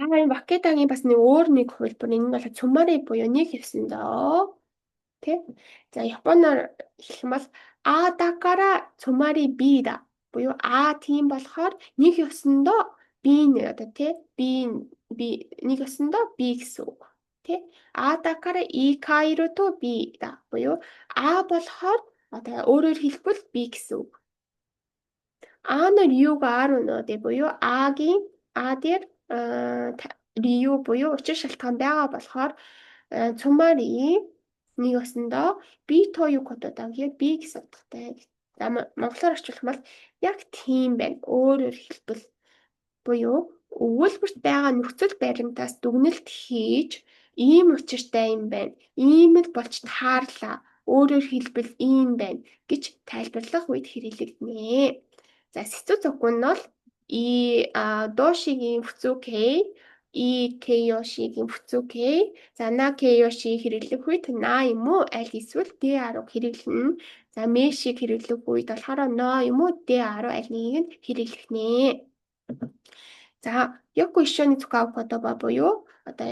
Вакедагийн бас нэг өөр нэг хувилбар энэ бол цумари буюу нэг хэвсэндөө тий. За японоор хэлэх юм бол дакара цумари бида буюу тийм болохоор нэг ёсондоо би одоо тий би нэг ёсондоо би гэсэн үг тий. Дакара кайру то бида буюу болохоор одоо өөрөөр хэлбэл би гэсэн үг. Аанаар юуг өнөө буюу агийн дээр рию буюу учир шалтгаан байгаа болохоор цумари нэг өсөндөө би тоою котодаг яг би гэсэн утгатай. Монголоор орчуулах юм бол яг тийм байна. Өөрөөр хэлбэл буюу өгүүлбэрт байгаа нөхцөл баримтаас дүгнэлт хийж ийм учиртай юм байна. Ийм л болж таарлаа. Өөрөөр хэлбэл ийм байна гэж тайлбарлах үед хэрэглэгдэнэ. За сэцүү цоггүй нь бол дошигийн фуцукей кэйошигийн фуцукей за на кэйоши хэрэглэх үед на юм уу аль эсвэл д арга хэрэглэнэ. За мэшиг хэрэглэх үед болохоор но юм уу д арга аль нэгийг нь хэрэглэх нэ. За яку ишоны цукав котоба буюу одоо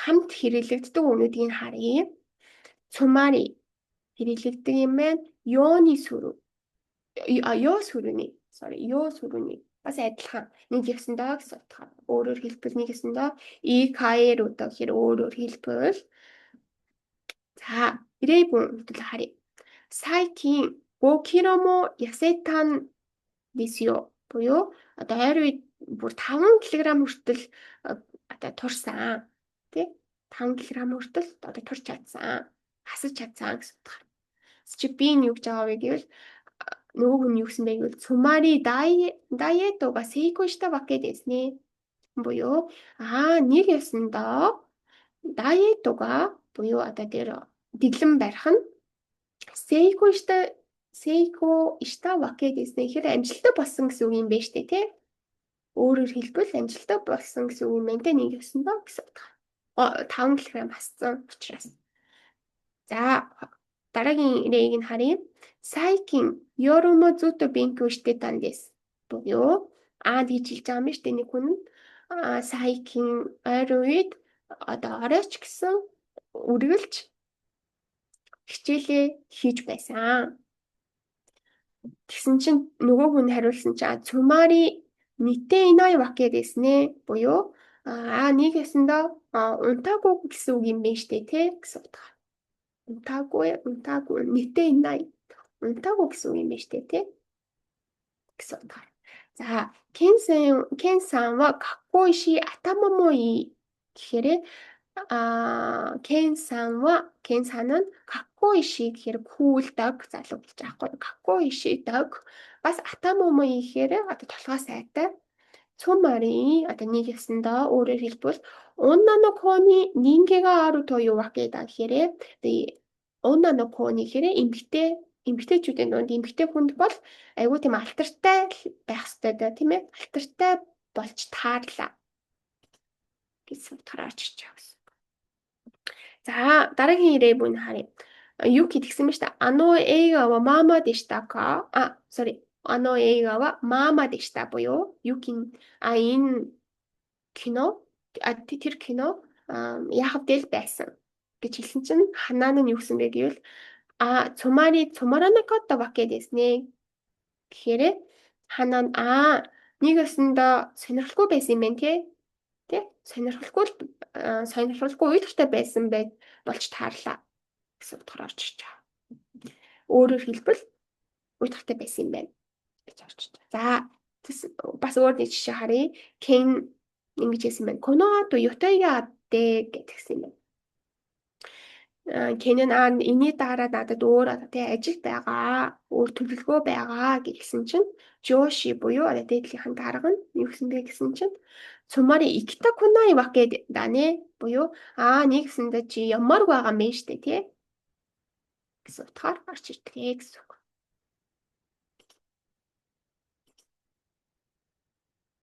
хамт хэрэглэгддэг үнүүдийг харъя. Цумари хэрэглэгддэг юм байна. Ёо сүрүний бас адилхан нэг гэсэндээ гэсэн утгаар. Өөрөөр хэлбэл нэг гэсэндээ каэр удаа гэхээр өөрөөр хэлбэл за ирээбүн үгдэл харъя. Сайкин 5 кг мо ясетан дисё буюу одоо ойр үед бүр 5 кг хүртэл одоо турсан тий 5 кг хүртэл одоо турч чадсан хасаж чадсан гэсэн утгаар. Чи би нь юу гэж байгаа вэ гэвэл нөгөө хүн юу гэсэн бэ гэвэл цумари даиетога сейко шита ваке desu ne. Буюу нэг ёсондоо даиетога буюу одоо тэр дэглэм барих нь сейко шита ваке desu ne гэхээр амжилттай болсон гэсэн үг юм байна штэ тий. Өөрөөр хэлбэл амжилттай болсон гэсэн үг юм байна те нэг ёсондоо гэсэн утга. 5 кг хассан учраас. За дараагийн рэг нь харъя. Сайкин ёрумо зутто бенкё шитэтан desu. Буюу гэж хэлж байгаа юм шүү дээ нэг хүн нь. Сайкин ойр үед одоо оройч гэсэн үргэлж хичээлээ хийж байсан. Тэгсэн чинь нөгөө хүн хариулсан чинь цумари нитэ инай ваке desu ne. Буюу нэг ясандаа унтаагүй гэсэн үг юм байна шүү дээ тий гэсэн утга. Унтаагүй нитэ инай унтаагүй гэсэн үг юм байна шүү дээ тий гэсэн утгаар. За Кен-сан wa kakkoishi atama mo ii гэхээр Кен-сан нь каккоиши гэхээр күүлдэг залуу гэж аахгүй каккоиши дэг бас атама mo ii гэхээр одоо толгой сайтай цумари одоо нэг ясандаа өөрөөр хэлбэл унна но кони нингега ару тоё вакеда гэхээр унна но кони гэхээр эмгтээчүүдийн дунд эмгтээ хүнд бол айгүй тийм алтартай байх хэрэгтэй да тийм ээ алтартай болж таарлаа гэсэн утгаараа очиж байгаа гэсэн. За дараагийн ирээбүн харъя. Юу гэдгсэн мэт ано эйга ва мама дэштака ано эйга ва мама дэшта буюу юкин энэ кино тэр кино яахав дээл байсан гэж хэлсэн чинь ханаан нь юу гэсэн бэ гэвэл цумаранаката ваке desu ne гэхээр ханаан нэг өсөндөө сонирхолгүй байсан юм байна тий сонирхолгүй уйлахтай байсан болж таарлаа гэсэн утгаар орж ирж байгаа. Өөрөөр хэлбэл уйлахтай байсан юм байна гэж орж ирж байгаа. За бас өөр нэг жишээ харъя. Кен ингэж хэлсэн байна. Коното ютайга адте гэсэн юм байна. Кэнэн энэний дараа надад өөр тий ажил байгаа, өөр төлөвлөгөө байгаа гэсэн чинь Жоши буюу дээдлийнхэн дарга нь юу гэсэн бэ гэсэн чинь цумари икта кунай ваке дане буюу нэгсэндээ чи ямар байгаа юм бэ штэ тий гэсэн утгаар гарч ирдэг гэсэн үг.